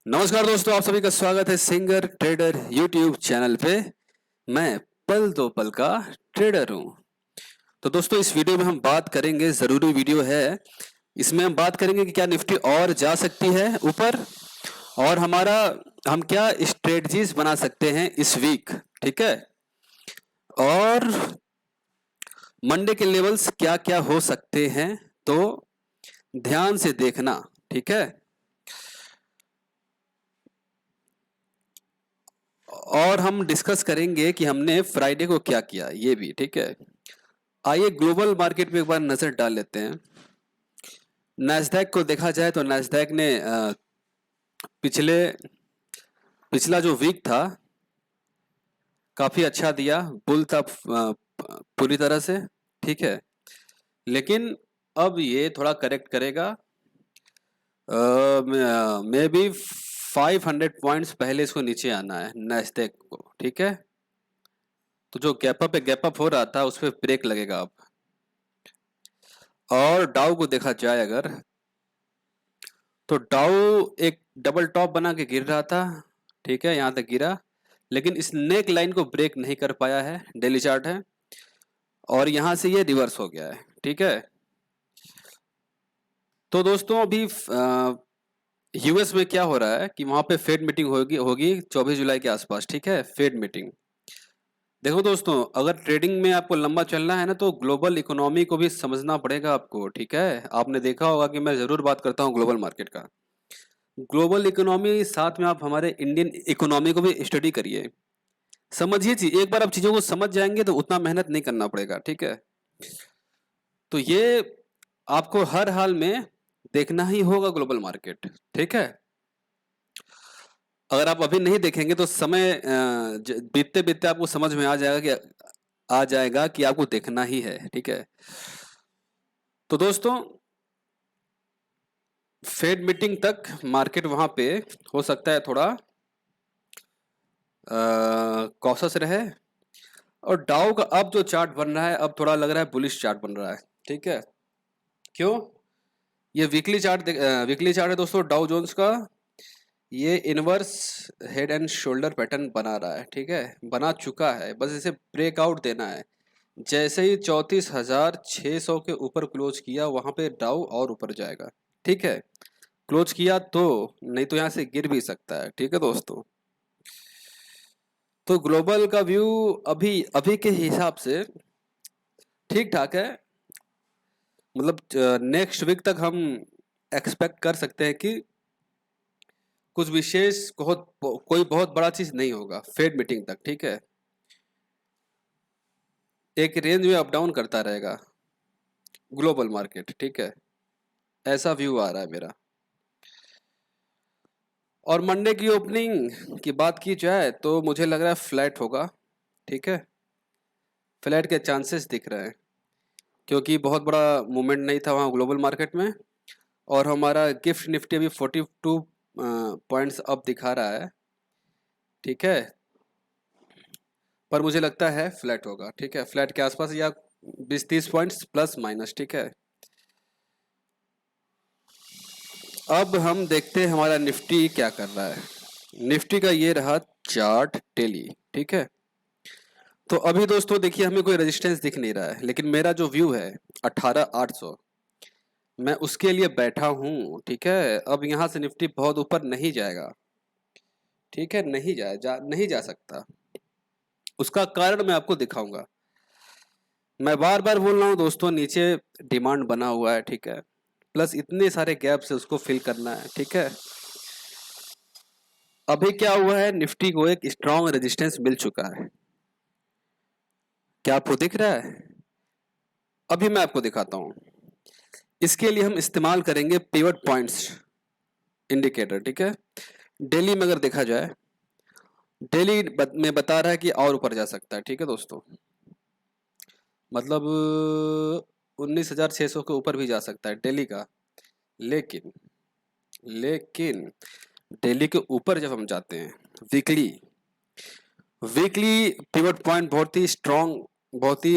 नमस्कार दोस्तों, आप सभी का स्वागत है सिंगर ट्रेडर यूट्यूब चैनल पे। मैं पल दो पल का ट्रेडर हूँ। तो दोस्तों, इस वीडियो में हम बात करेंगे, जरूरी वीडियो है। इसमें हम बात करेंगे कि क्या निफ्टी और जा सकती है ऊपर, और हम क्या स्ट्रेटजीज बना सकते हैं इस वीक। ठीक है, और मंडे के लेवल्स क्या क्या हो सकते हैं, तो ध्यान से देखना। ठीक है, और हम डिस्कस करेंगे कि हमने फ्राइडे को क्या किया, ये भी। ठीक है, आइए ग्लोबल मार्केट पे एक बार नजर डाल लेते हैं। नैस्डैक को देखा जाए तो नैस्डैक ने पिछले पिछला जो वीक था काफी अच्छा दिया, बुल था पूरी तरह से। ठीक है, लेकिन अब ये थोड़ा करेक्ट करेगा, मे बी 500 पॉइंट्स पहले इसको नीचे आना है नैस्डैक को। ठीक है, तो जो गैप अप हो रहा था उस पर ब्रेक लगेगा अब। और डाउ को देखा जाए अगर, तो डाउ एक डबल टॉप बना के गिर रहा था। ठीक है, यहां तक गिरा, लेकिन इस नेक लाइन को ब्रेक नहीं कर पाया है, डेली चार्ट है, और यहां से ये रिवर्स हो गया है। ठीक है, तो दोस्तों अभी यूएस में क्या हो रहा है कि वहां पे फेड मीटिंग होगी होगी 24 जुलाई के आसपास। ठीक है, फेड मीटिंग। देखो दोस्तों, अगर ट्रेडिंग में आपको लंबा चलना है ना, तो ग्लोबल इकोनॉमी को भी समझना पड़ेगा आपको। ठीक है, आपने देखा होगा कि मैं जरूर बात करता हूँ ग्लोबल मार्केट का, ग्लोबल इकोनॉमी, साथ में आप हमारे इंडियन इकोनॉमी को भी स्टडी करिए, समझिए। एक बार आप चीजों को समझ जाएंगे तो उतना मेहनत नहीं करना पड़ेगा। ठीक है, तो ये आपको हर हाल में देखना ही होगा ग्लोबल मार्केट। ठीक है, अगर आप अभी नहीं देखेंगे तो समय बीतते बीतते आपको समझ में आ जाएगा कि आपको देखना ही है। ठीक है, तो दोस्तों फेड मीटिंग तक मार्केट वहां पे हो सकता है थोड़ा कॉशस रहे। और डाउ का अब जो चार्ट बन रहा है, अब थोड़ा लग रहा है बुलिश चार्ट बन रहा है। ठीक है, क्यों? ये वीकली चार्ट है दोस्तों डाउ जोन्स का। ये inverse head and shoulder pattern बना रहा है। ठीक है, बना चुका है, बस इसे ब्रेकआउट देना है। जैसे ही 34,600 के ऊपर क्लोज किया, वहां पे डाउ और ऊपर जाएगा। ठीक है, क्लोज किया तो, नहीं तो यहां से गिर भी सकता है। ठीक है दोस्तों, तो ग्लोबल का व्यू अभी अभी के हिसाब से ठीक ठाक है। मतलब नेक्स्ट वीक तक हम एक्सपेक्ट कर सकते हैं कि कुछ विशेष कोई बहुत बड़ा चीज नहीं होगा फेड मीटिंग तक। ठीक है, एक रेंज में अप डाउन करता रहेगा ग्लोबल मार्केट। ठीक है, ऐसा व्यू आ रहा है मेरा। और मंडे की ओपनिंग की बात की जाए तो मुझे लग रहा है फ्लैट होगा। ठीक है, फ्लैट के चांसेस दिख रहे हैं, क्योंकि बहुत बड़ा मूवमेंट नहीं था वहाँ ग्लोबल मार्केट में। और हमारा गिफ्ट निफ्टी अभी 42 पॉइंट्स अप दिखा रहा है। ठीक है, पर मुझे लगता है फ्लैट होगा। ठीक है, फ्लैट के आसपास या 20-30 पॉइंट्स प्लस माइनस। ठीक है, अब हम देखते हैं हमारा निफ्टी क्या कर रहा है। निफ्टी का ये रहा चार्ट डेली। ठीक है, तो अभी दोस्तों देखिए, हमें कोई रेजिस्टेंस दिख नहीं रहा है, लेकिन मेरा जो व्यू है 18,800, मैं उसके लिए बैठा हूं। ठीक है, अब यहां से निफ्टी बहुत ऊपर नहीं जाएगा। ठीक है, नहीं जा सकता। उसका कारण मैं आपको दिखाऊंगा। मैं बार बार बोल रहा हूँ दोस्तों, नीचे डिमांड बना हुआ है। ठीक है, प्लस इतने सारे गैप से उसको फिल करना है। ठीक है, अभी क्या हुआ है, निफ्टी को एक स्ट्रॉन्ग रेजिस्टेंस मिल चुका है। क्या आपको दिख रहा है? अभी मैं आपको दिखाता हूँ। इसके लिए हम इस्तेमाल करेंगे पिवट पॉइंट्स इंडिकेटर। ठीक है, डेली में अगर देखा जाए, डेली में बता रहा है कि और ऊपर जा सकता है। ठीक है दोस्तों, मतलब 19,600 के ऊपर भी जा सकता है डेली का। लेकिन लेकिन डेली के ऊपर जब हम जाते हैं, वीकली वीकली पिवट पॉइंट बहुत ही स्ट्रांग, बहुत ही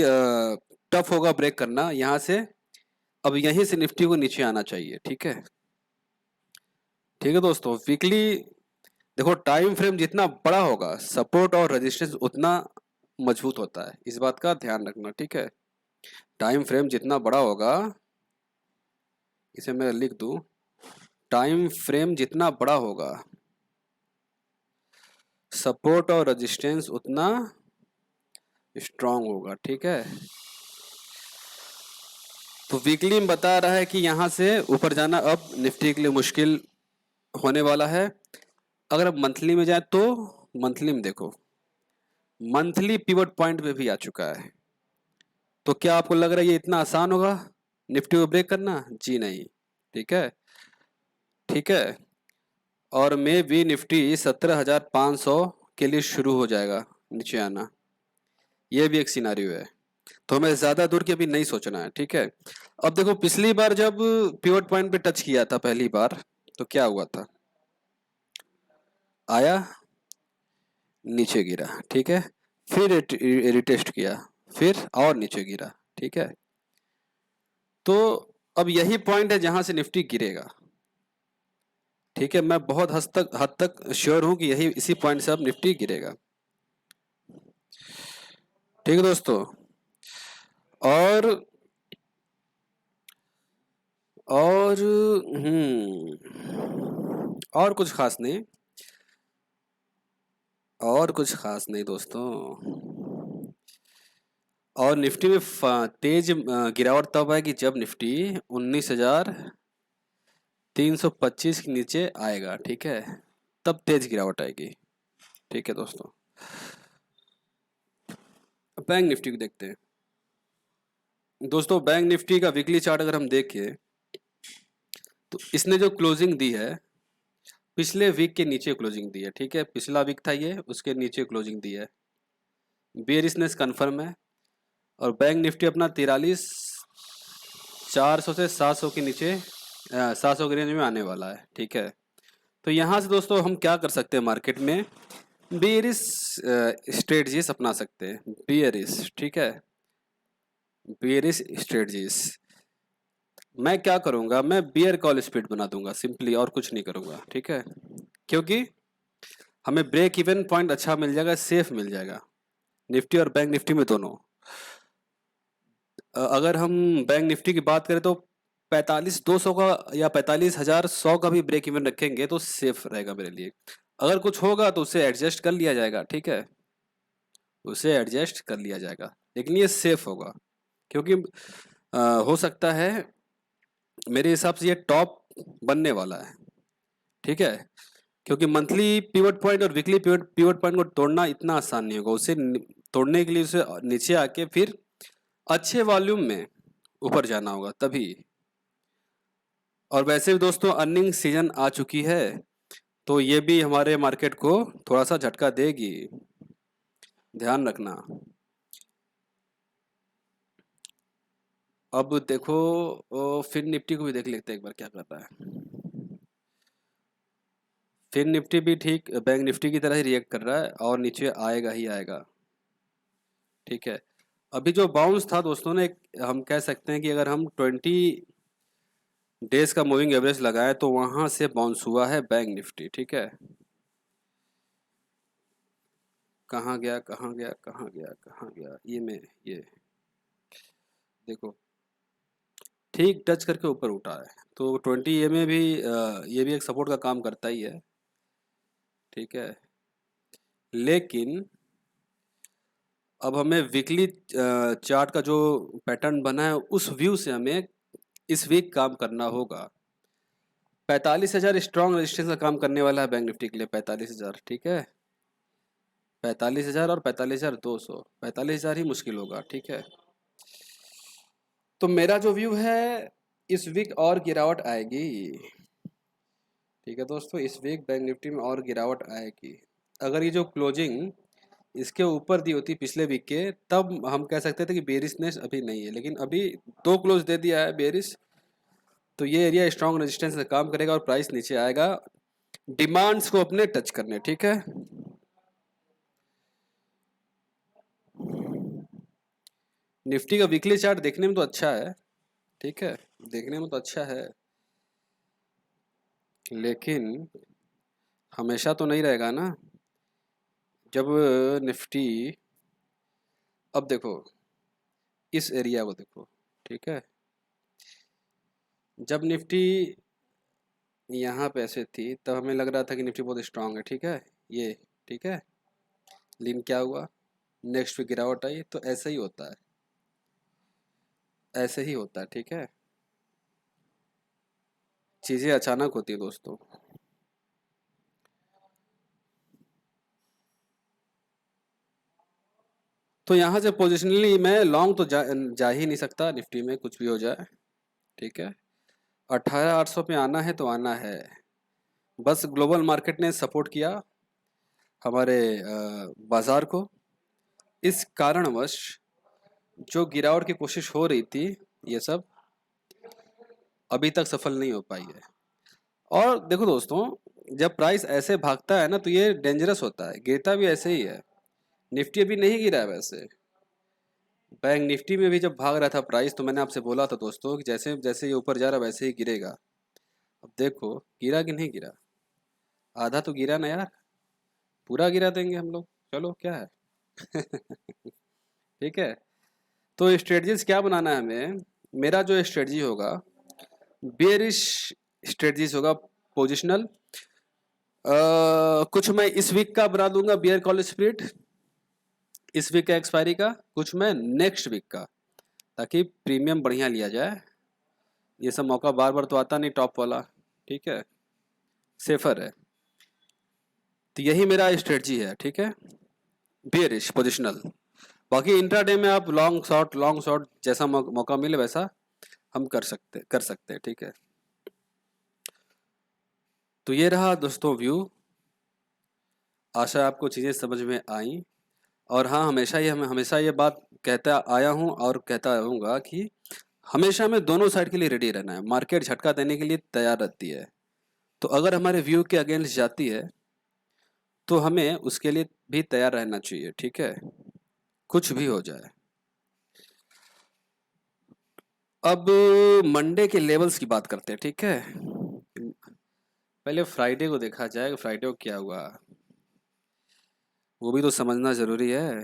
टफ होगा ब्रेक करना यहाँ से। अब यहीं से निफ्टी को नीचे आना चाहिए। ठीक है, ठीक है दोस्तों, वीकली देखो टाइम फ्रेम जितना बड़ा होगा सपोर्ट और रेजिस्टेंस उतना मजबूत होता है, इस बात का ध्यान रखना, ठीक है। टाइम फ्रेम जितना बड़ा होगा, इसे मैं लिख दूं, टाइम फ्रेम जितना बड़ा होगा सपोर्ट और रेजिस्टेंस उतना स्ट्रांग होगा, ठीक है। तो वीकली में बता रहा है कि यहाँ से ऊपर जाना अब निफ्टी के लिए मुश्किल होने वाला है। अगर अब मंथली में जाए तो मंथली में देखो, मंथली पिवट पॉइंट पे भी आ चुका है। तो क्या आपको लग रहा है ये इतना आसान होगा निफ्टी को ब्रेक करना? जी नहीं, ठीक है, ठीक है। और मे बी निफ्टी 17,500 के लिए शुरू हो जाएगा नीचे आना, ये भी एक सिनारियो है। तो हमें ज़्यादा दूर की अभी नहीं सोचना है, ठीक है। अब देखो पिछली बार जब पिवट पॉइंट पे टच किया था पहली बार, तो क्या हुआ था, आया, नीचे गिरा, ठीक है, फिर रिटेस्ट किया, फिर और नीचे गिरा, ठीक है। तो अब यही पॉइंट है जहां से निफ्टी गिरेगा, ठीक है। मैं बहुत हद तक श्योर हूं कि यही इसी पॉइंट से अब निफ्टी गिरेगा, ठीक है दोस्तों। और और और कुछ खास नहीं, और कुछ खास नहीं दोस्तों। और निफ्टी में तेज गिरावट तब आएगी जब निफ्टी 19,325 के नीचे आएगा, ठीक है, तब तेज गिरावट आएगी, ठीक है दोस्तों। बैंक निफ्टी को देखते हैं दोस्तों। बैंक निफ्टी का वीकली चार्ट अगर हम देखें तो इसने जो क्लोजिंग दी है पिछले वीक के नीचे क्लोजिंग दी है, ठीक है। पिछला वीक था ये, उसके नीचे क्लोजिंग दी है, बेयरिशनेस कन्फर्म है। और बैंक निफ्टी अपना 43,400 से 700 के नीचे 700 के रेंज में आने वाला है, ठीक है। तो यहाँ से दोस्तों हम क्या कर सकते हैं, मार्केट में बेयरिश स्ट्रेटजीज अपना सकते हैं, बेयरिश, ठीक है, बेयरिश स्ट्रेटजीज। मैं क्या करूँगा, मैं बियर कॉल स्पीड बना दूंगा सिंपली, और कुछ नहीं करूँगा, ठीक है। क्योंकि हमें ब्रेक इवन पॉइंट अच्छा मिल जाएगा, सेफ मिल जाएगा निफ्टी और बैंक निफ्टी में दोनों। अगर हम बैंक निफ्टी की बात करें तो 45,200 का या 45,100 का भी ब्रेक इवन रखेंगे तो सेफ रहेगा मेरे लिए। अगर कुछ होगा तो उसे एडजस्ट कर लिया जाएगा, ठीक है, उसे एडजस्ट कर लिया जाएगा, लेकिन ये सेफ होगा। क्योंकि हो सकता है, मेरे हिसाब से ये टॉप बनने वाला है, ठीक है। क्योंकि मंथली पिवट पॉइंट और वीकली पिवट पॉइंट को तोड़ना इतना आसान नहीं होगा, उसे तोड़ने के लिए उसे नीचे आके फिर अच्छे वॉल्यूम में ऊपर जाना होगा तभी। और वैसे भी दोस्तों अर्निंग सीजन आ चुकी है, तो ये भी हमारे मार्केट को थोड़ा सा झटका देगी, ध्यान रखना। अब देखो फिर निफ्टी को भी देख लेते हैं एक बार क्या कर रहा है। फिर निफ्टी भी ठीक बैंक निफ्टी की तरह ही रिएक्ट कर रहा है और नीचे आएगा ही आएगा, ठीक है। अभी जो बाउंस था दोस्तों ने, हम कह सकते हैं कि अगर हम 20 डेज का मूविंग एवरेज लगाएं तो वहां से बाउंस हुआ है बैंक निफ्टी, ठीक है। कहाँ गया, कहाँ गया, कहाँ गया, कहाँ गया, ये देखो, ठीक टच करके ऊपर उठा है। तो 20 ए में भी ये भी एक सपोर्ट का काम करता ही है, ठीक है। लेकिन अब हमें वीकली चार्ट का जो पैटर्न बना है उस व्यू से हमें इस वीक काम करना होगा। 45,000 स्ट्रॉन्ग रेजिस्टेंस का काम करने वाला है बैंक निफ्टी के लिए, 45,000, ठीक है। 45,000 और 45,200, 45,000 ही मुश्किल होगा, ठीक है। तो मेरा जो व्यू है, इस वीक और गिरावट आएगी, ठीक है दोस्तों, इस वीक बैंक निफ्टी में और गिरावट आएगी। अगर ये जो क्लोजिंग इसके ऊपर दी होती पिछले वीक के, तब हम कह सकते थे कि बेरिशनेस अभी नहीं है, लेकिन अभी दो क्लोज दे दिया है बेरिश, तो ये एरिया स्ट्रॉन्ग रेजिस्टेंस से काम करेगा और प्राइस नीचे आएगा डिमांड्स को अपने टच करने, ठीक है। निफ्टी का वीकली चार्ट देखने में तो अच्छा है, ठीक है, देखने में तो अच्छा है, लेकिन हमेशा तो नहीं रहेगा ना। जब निफ्टी, अब देखो इस एरिया को देखो, ठीक है, जब निफ्टी यहाँ पे ऐसे थी तब हमें लग रहा था कि निफ्टी बहुत स्ट्रांग है, ठीक है, ये ठीक है, लेकिन क्या हुआ, नेक्स्ट पे गिरावट आई। तो ऐसे ही होता है, ऐसे ही होता है, ठीक है, चीज़ें अचानक होती है दोस्तों। तो यहाँ से पोजिशनली मैं लॉन्ग तो जा ही नहीं सकता, निफ्टी में कुछ भी हो जाए, ठीक है। 18,800 पे आना है तो आना है। बस ग्लोबल मार्केट ने सपोर्ट किया हमारे बाजार को, इस कारणवश जो गिरावट की कोशिश हो रही थी ये सब अभी तक सफल नहीं हो पाई है। और देखो दोस्तों, जब प्राइस ऐसे भागता है ना तो ये डेंजरस होता है, गिरता भी ऐसे ही है। निफ्टी अभी नहीं गिरा है वैसे, बैंक निफ्टी में भी जब भाग रहा था प्राइस तो मैंने आपसे बोला था दोस्तों कि जैसे जैसे ये ऊपर जा रहा है वैसे ही गिरेगा। अब देखो गिरा कि नहीं गिरा, आधा तो गिरा ना यार, पूरा गिरा देंगे हम लोग, चलो क्या है। ठीक है, तो स्ट्रेटजीज क्या बनाना है हमें। मेरा जो स्ट्रेटजी होगा बेरिश स्ट्रेटजीज होगा, पोजिशनल। कुछ मैं इस वीक का बना दूंगा बियर कॉल स्प्रिट, इस वीक का एक्सपायरी का, कुछ मैं नेक्स्ट वीक का, ताकि प्रीमियम बढ़िया लिया जाए। ये सब मौका बार बार तो आता नहीं टॉप वाला, ठीक है, सेफर है। तो यही मेरा स्ट्रेटजी है, ठीक है, बियरिश पोजिशनल। बाकी इंट्राडे में आप लॉन्ग शॉर्ट जैसा मौका मिले वैसा हम कर सकते हैं, ठीक है। तो ये रहा दोस्तों व्यू, आशा आपको चीज़ें समझ में आई। और हाँ, हमेशा ये बात कहता आया हूँ और कहता रहूँगा कि हमेशा हमें दोनों साइड के लिए रेडी रहना है। मार्केट झटका देने के लिए तैयार रहती है, तो अगर हमारे व्यू के अगेंस्ट जाती है तो हमें उसके लिए भी तैयार रहना चाहिए, ठीक है, कुछ भी हो जाए। अब मंडे के लेवल्स की बात करते हैं, ठीक है। पहले फ्राइडे को देखा जाए, फ्राइडे को क्या हुआ वो भी तो समझना जरूरी है।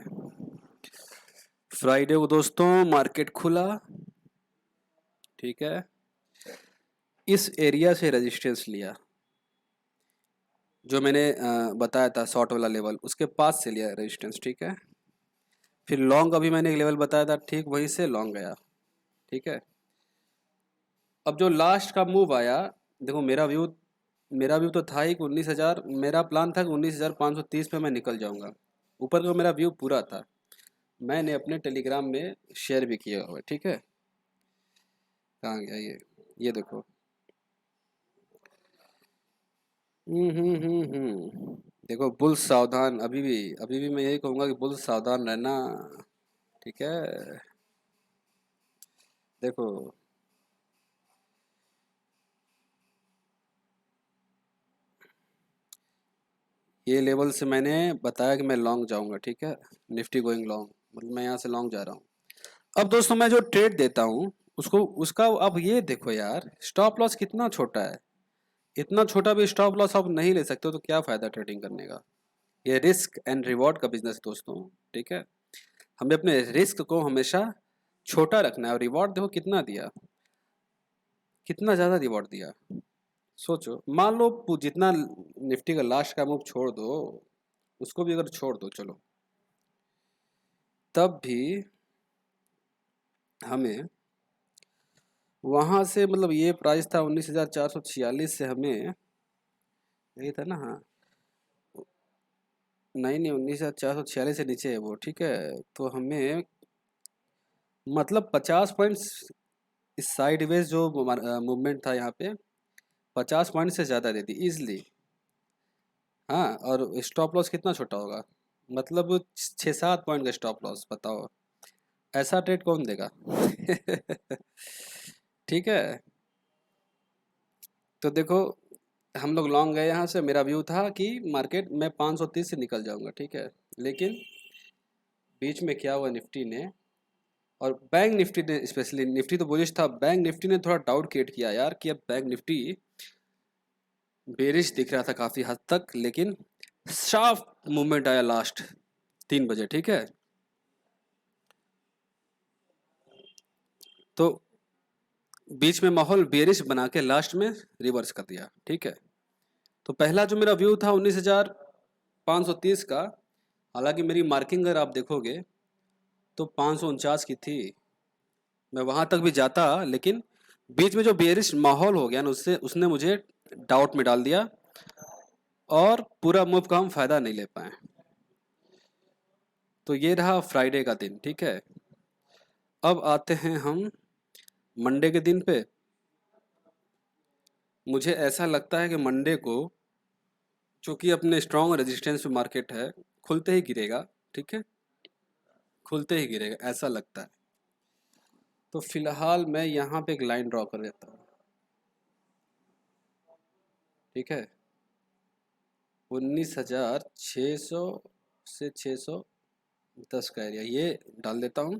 फ्राइडे को दोस्तों मार्केट खुला, ठीक है, इस एरिया से रेजिस्टेंस लिया, जो मैंने बताया था शॉर्ट वाला लेवल, उसके पास से लिया रेजिस्टेंस, ठीक है। फिर लॉन्ग अभी मैंने एक लेवल बताया था, ठीक वहीं से लॉन्ग गया, ठीक है। अब जो लास्ट का मूव आया, देखो मेरा व्यू तो था ही कि 19,000, मेरा प्लान था कि 19,530 पे मैं निकल जाऊंगा। ऊपर का मेरा व्यू पूरा था, मैंने अपने टेलीग्राम में शेयर भी किया हुआ है, ठीक है। कहाँ गया ये देखो। देखो बुल्स सावधान, अभी भी मैं यही कहूँगा कि बुल्स सावधान रहना, ठीक है। देखो ये लेवल से मैंने बताया कि मैं लॉन्ग जाऊंगा, ठीक है, निफ्टी गोइंग लॉन्ग, मतलब मैं यहाँ से लॉन्ग जा रहा हूँ। अब दोस्तों मैं जो ट्रेड देता हूँ उसको उसका अब ये देखो यार, स्टॉप लॉस कितना छोटा है, इतना छोटा भी स्टॉप लॉस आप नहीं ले सकते हो तो क्या फायदा ट्रेडिंग करने का। ये रिस्क एंड रिवॉर्ड का बिजनेस दोस्तों, ठीक है, हमें अपने रिस्क को हमेशा छोटा रखना है। और रिवॉर्ड देखो कितना दिया, कितना ज़्यादा रिवॉर्ड दिया। सोचो, मान लो जितना निफ्टी का लास्ट का मूव छोड़ दो, उसको भी अगर छोड़ दो चलो, तब भी हमें वहां से, मतलब ये प्राइस था 19,446 से, हमें यही था ना, हाँ, नहीं 19,446 से नीचे है वो, ठीक है। तो हमें मतलब 50 पॉइंट्स इस साइडवेज जो मूवमेंट था यहाँ पे, 50 पॉइंट से ज़्यादा दे दी इजली। हाँ, और स्टॉप लॉस कितना छोटा होगा, मतलब 6-7 पॉइंट का स्टॉप लॉस, बताओ ऐसा ट्रेड कौन देगा। ठीक है, तो देखो हम लोग लॉन्ग गए यहाँ से, मेरा व्यू था कि मार्केट में 530 से निकल जाऊंगा, ठीक है, लेकिन बीच में क्या हुआ, निफ्टी ने और बैंक निफ्टी ने, स्पेशली निफ्टी तो बुलिश था, बैंक निफ्टी ने थोड़ा डाउट क्रिएट किया यार कि अब बैंक निफ्टी बेरिश दिख रहा था काफ़ी हद तक, लेकिन शार्प मूवमेंट आया लास्ट 3 बजे, ठीक है। तो बीच में माहौल बेरिश बना के लास्ट में रिवर्स कर दिया, ठीक है। तो पहला जो मेरा व्यू था 19,530 का, हालांकि मेरी मार्किंग अगर आप देखोगे तो 549 की थी, मैं वहां तक भी जाता, लेकिन बीच में जो बेरिश माहौल हो गया ना, उससे उसने मुझे डाउट में डाल दिया और पूरा मूव का हम फायदा नहीं ले पाए। तो ये रहा फ्राइडे का दिन, ठीक है। अब आते हैं हम मंडे के दिन पे। मुझे ऐसा लगता है कि मंडे को, चूंकि अपने स्ट्रॉन्ग रेजिस्टेंस पे मार्केट है, खुलते ही गिरेगा, ठीक है, खुलते ही गिरेगा ऐसा लगता है। तो फिलहाल मैं यहाँ पे एक लाइन ड्रॉ कर देता हूँ, ठीक है। 19,600 से 610 का एरिया ये डाल देता हूँ।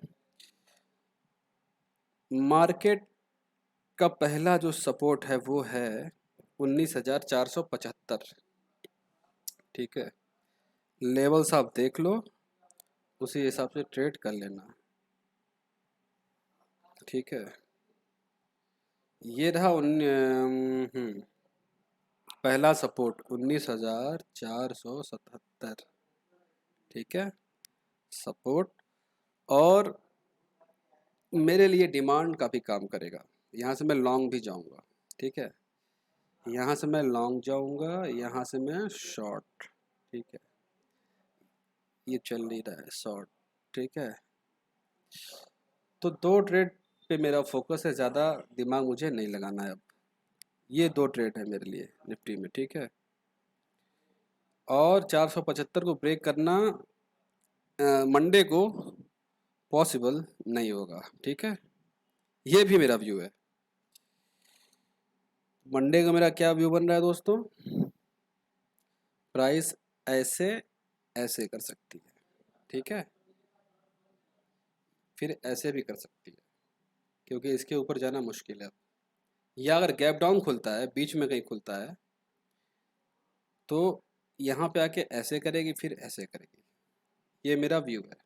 मार्केट का पहला जो सपोर्ट है वो है 19,475, ठीक है। लेवल्स आप देख लो, उसी हिसाब से ट्रेड कर लेना, ठीक है। ये रहा पहला सपोर्ट 19,477, ठीक है, सपोर्ट। और मेरे लिए डिमांड का भी काम करेगा, यहाँ से मैं लॉन्ग भी जाऊँगा, ठीक है। यहाँ से मैं लॉन्ग जाऊँगा, यहाँ से मैं शॉर्ट, ठीक है। ये चल नहीं रहा है शॉर्ट, ठीक है। तो दो ट्रेड पे मेरा फोकस है, ज़्यादा दिमाग मुझे नहीं लगाना है अब। ये दो ट्रेड है मेरे लिए निफ्टी में, ठीक है। और 475 को ब्रेक करना मंडे को पॉसिबल नहीं होगा, ठीक है। ये भी मेरा व्यू है। मंडे का मेरा क्या व्यू बन रहा है दोस्तों, प्राइस ऐसे ऐसे कर सकती है, ठीक है, फिर ऐसे भी कर सकती है, क्योंकि इसके ऊपर जाना मुश्किल है। या अगर गैप डाउन खुलता है, बीच में कहीं खुलता है, तो यहाँ पे आके ऐसे करेगी फिर ऐसे करेगी। ये मेरा व्यू है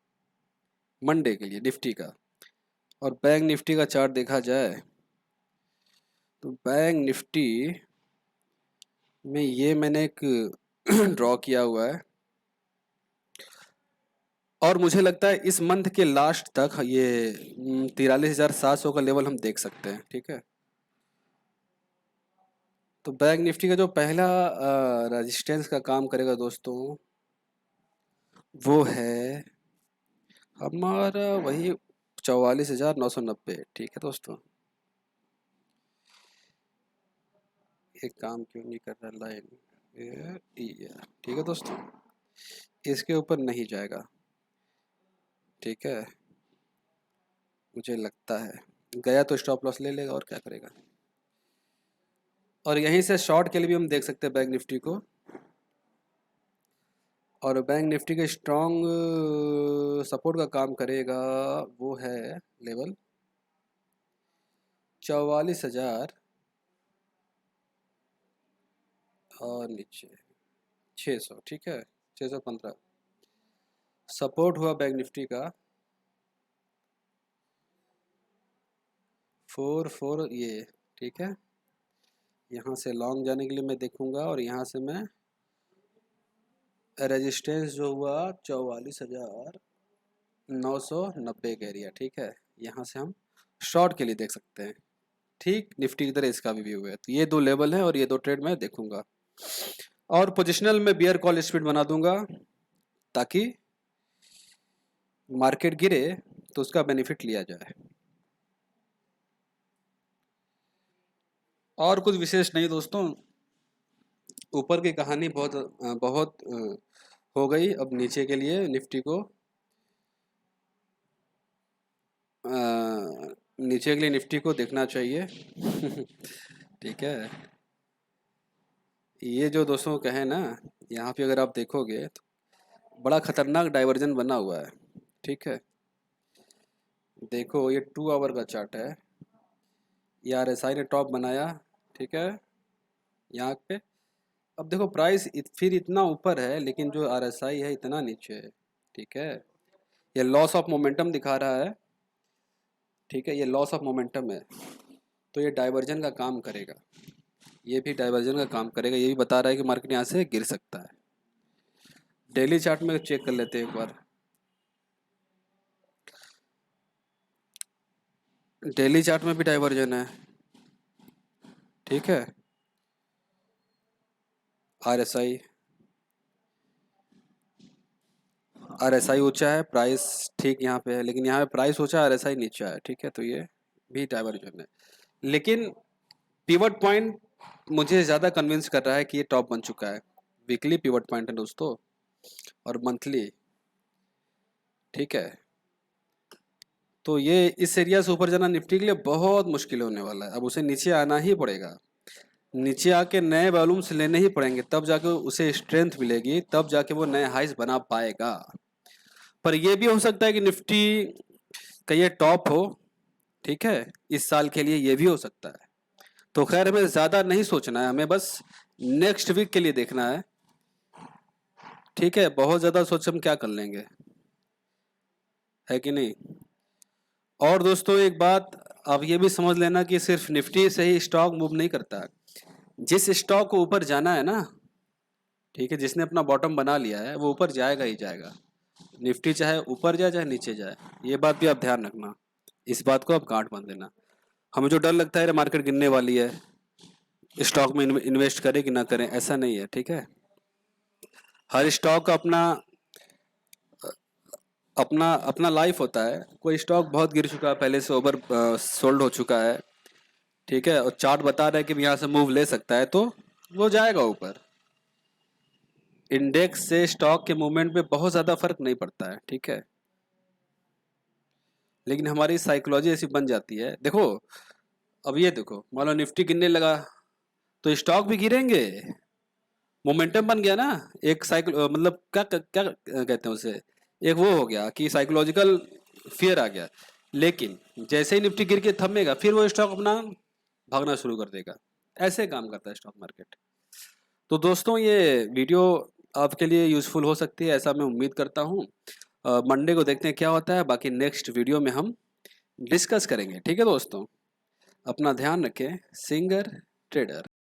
मंडे के लिए निफ्टी का। और बैंक निफ्टी का चार्ट देखा जाए तो बैंक निफ्टी में ये मैंने एक ड्रॉ किया हुआ है, और मुझे लगता है इस मंथ के लास्ट तक ये 43,700 का लेवल हम देख सकते हैं, ठीक है। तो बैंक निफ्टी का जो पहला रेजिस्टेंस का काम करेगा दोस्तों, वो है हमारा वही 44,990, ठीक है दोस्तों। एक काम क्यों नहीं कर रहा लाइन, ठीक है दोस्तों, इसके ऊपर नहीं जाएगा, ठीक है। मुझे लगता है गया तो स्टॉप लॉस ले लेगा और क्या करेगा। और यहीं से शॉर्ट के लिए भी हम देख सकते हैं बैंक निफ्टी को। और बैंक निफ्टी के स्ट्रॉन्ग सपोर्ट का काम करेगा, वो है लेवल 44,000 और नीचे 600, ठीक है, 615 सपोर्ट हुआ बैंक निफ्टी का। 4 ये, ठीक है। यहाँ से लॉन्ग जाने के लिए मैं देखूंगा, और यहाँ से मैं रेजिस्टेंस जो हुआ 44,990 का एरिया, ठीक है, यहाँ से हम शॉर्ट के लिए देख सकते हैं। ठीक निफ्टी की तरह इसका भी व्यू है। तो ये दो लेवल है और ये दो ट्रेड मैं देखूंगा, और पोजिशनल में बियर कॉल स्पीड बना दूंगा, ताकि मार्केट गिरे तो उसका बेनिफिट लिया जाए। और कुछ विशेष नहीं दोस्तों, ऊपर की कहानी बहुत बहुत हो गई। अब नीचे के लिए निफ्टी को नीचे के लिए निफ्टी को देखना चाहिए ठीक है। ये जो दोस्तों कहे ना, यहाँ पे अगर आप देखोगे तो बड़ा खतरनाक डाइवर्जन बना हुआ है, ठीक है। देखो ये 2 आवर का चार्ट है, ये RSI ने टॉप बनाया, ठीक है, यहाँ पे अब देखो प्राइस फिर इतना ऊपर है, लेकिन जो आरएसआई है इतना नीचे है। ठीक है, ये लॉस ऑफ मोमेंटम दिखा रहा है। ठीक है, ये लॉस ऑफ मोमेंटम है, तो ये डाइवर्जन का काम करेगा। ये भी डाइवर्जन का काम करेगा, ये भी बता रहा है कि मार्केट यहाँ से गिर सकता है। डेली चार्ट में चेक कर लेते हैं एक बार। डेली चार्ट में भी डाइवर्जन है। ठीक है, आरएसआई आरएसआई ऊंचा है, प्राइस ठीक यहाँ पे है, लेकिन यहाँ पे प्राइस ऊंचा है, आरएसआई नीचा है। ठीक है, तो ये भी डाइवर्जन है। लेकिन पिवट पॉइंट मुझे ज़्यादा कन्विंस कर रहा है कि ये टॉप बन चुका है। वीकली पिवट पॉइंट है दोस्तों, और मंथली। ठीक है, तो ये इस एरिया से ऊपर जाना निफ्टी के लिए बहुत मुश्किल होने वाला है। अब उसे नीचे आना ही पड़ेगा, नीचे आके नए वॉल्यूम्स लेने ही पड़ेंगे, तब जाके उसे स्ट्रेंथ मिलेगी, तब जाके वो नए हाइस बना पाएगा। पर ये भी हो सकता है कि निफ्टी का ये टॉप हो। ठीक है, इस साल के लिए ये भी हो सकता है। तो खैर हमें ज़्यादा नहीं सोचना है, हमें बस नेक्स्ट वीक के लिए देखना है। ठीक है, बहुत ज़्यादा सोच हम क्या कर लेंगे, है कि नहीं। और दोस्तों एक बात आप ये भी समझ लेना कि सिर्फ निफ्टी से ही स्टॉक मूव नहीं करता। जिस स्टॉक को ऊपर जाना है ना, ठीक है, जिसने अपना बॉटम बना लिया है वो ऊपर जाएगा ही जाएगा। निफ्टी चाहे ऊपर जाए चाहे नीचे जाए, ये बात भी आप ध्यान रखना। इस बात को आप गांठ बांध देना। हमें जो डर लगता है मार्केट गिरने वाली है, स्टॉक में इन्वेस्ट करें कि ना करें, ऐसा नहीं है। ठीक है, हर स्टॉक का अपना अपना अपना लाइफ होता है। कोई स्टॉक बहुत गिर चुका है, पहले से ओवर सोल्ड हो चुका है। ठीक है, और चार्ट बता रहा है कि यहाँ से मूव ले सकता है, तो वो जाएगा ऊपर। इंडेक्स से स्टॉक के मूवमेंट पे बहुत ज़्यादा फर्क नहीं पड़ता है। ठीक है, लेकिन हमारी साइकोलॉजी ऐसी बन जाती है। देखो, अब ये देखो, मान लो निफ्टी गिरने लगा तो स्टॉक भी गिरेंगे। मोमेंटम बन गया ना, एक साइकिल, मतलब क्या क्या कहते हैं उसे, एक वो हो गया कि साइकोलॉजिकल फियर आ गया। लेकिन जैसे ही निफ्टी गिर के थमेगा, फिर वो स्टॉक अपना भागना शुरू कर देगा। ऐसे काम करता है स्टॉक मार्केट। तो दोस्तों ये वीडियो आपके लिए यूज़फुल हो सकती है, ऐसा मैं उम्मीद करता हूँ। मंडे को देखते हैं क्या होता है, बाकी नेक्स्ट वीडियो में हम डिस्कस करेंगे। ठीक है दोस्तों, अपना ध्यान रखें। Singer trader.